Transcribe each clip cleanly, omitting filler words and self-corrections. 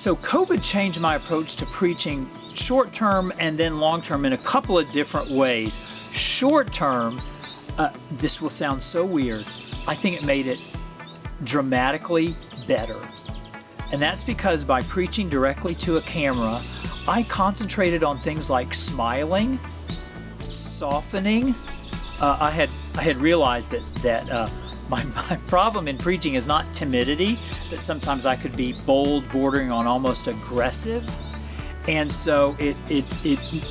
So COVID changed my approach to preaching short term and then long term in a couple of different ways. Short term, this will sound so weird, I think it made it dramatically better. And that's because by preaching directly to a camera, I concentrated on things like smiling, softening. I had realized that my problem in preaching is not timidity, that sometimes I could be bold, bordering on almost aggressive. And so it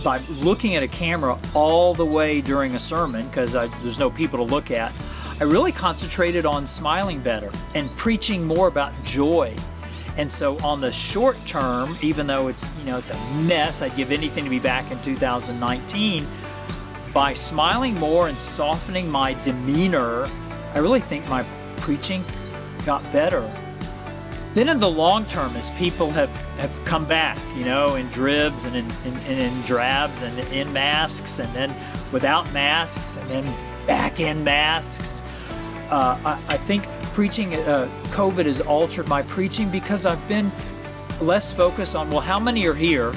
by looking at a camera all the way during a sermon, because there's no people to look at, I really concentrated on smiling better and preaching more about joy. And so on the short term, even though it's a mess, I'd give anything to be back in 2019, by smiling more and softening my demeanor, I really think my preaching got better. Then in the long term, as people have come back, in dribs and in drabs and in masks and then without masks and then back in masks, I think preaching, COVID has altered my preaching because I've been less focused on, well, how many are here,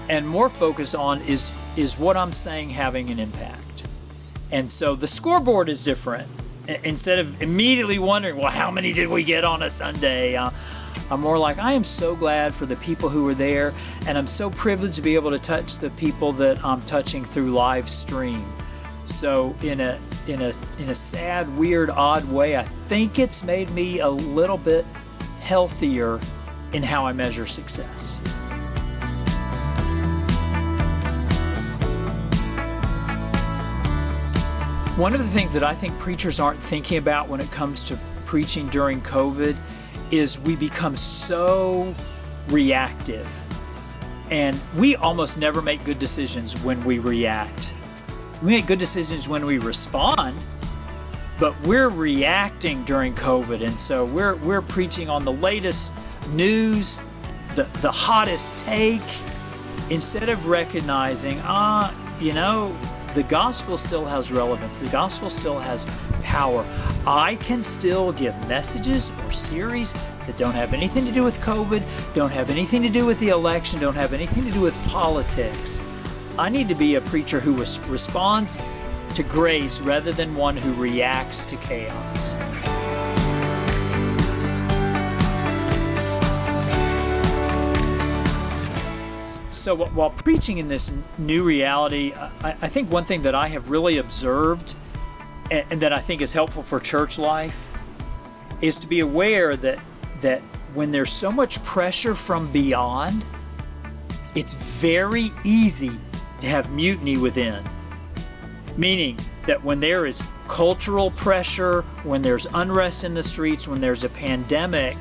and more focused on is what I'm saying having an impact. And so the scoreboard is different. Instead of immediately wondering, well, how many did we get on a Sunday? I'm more like, I am so glad for the people who were there, and I'm so privileged to be able to touch the people that I'm touching through live stream. So in a sad, weird, odd way, I think it's made me a little bit healthier in how I measure success. One of the things that I think preachers aren't thinking about when it comes to preaching during COVID is we become so reactive. And we almost never make good decisions when we react. We make good decisions when we respond, but we're reacting during COVID. And so we're preaching on the latest news, the hottest take, instead of recognizing, the gospel still has relevance. The gospel still has power. I can still give messages or series that don't have anything to do with COVID, don't have anything to do with the election, don't have anything to do with politics. I need to be a preacher who responds to grace rather than one who reacts to chaos. So while preaching in this new reality, I think one thing that I have really observed and that I think is helpful for church life is to be aware that when there's so much pressure from beyond, it's very easy to have mutiny within. Meaning that when there is cultural pressure, when there's unrest in the streets, when there's a pandemic,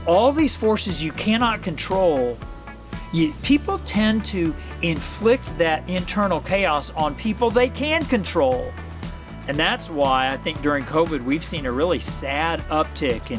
all these forces you cannot control, people tend to inflict that internal chaos on people they can control. And that's why I think during COVID we've seen a really sad uptick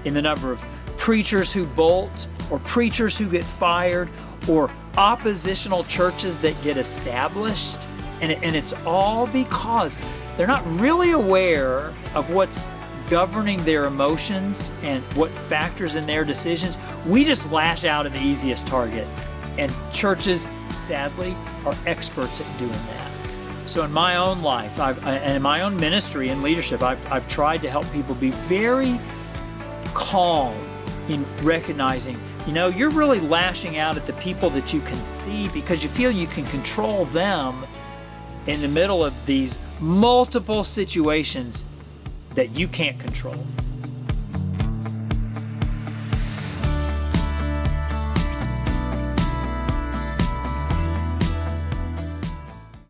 in the number of preachers who bolt, or preachers who get fired, or oppositional churches that get established. And it's all because they're not really aware of what's governing their emotions and what factors in their decisions. We just lash out at the easiest target. And churches, sadly, are experts at doing that. So in my own life, and in my own ministry and leadership, I've tried to help people be very calm in recognizing, you're really lashing out at the people that you can see because you feel you can control them in the middle of these multiple situations that you can't control.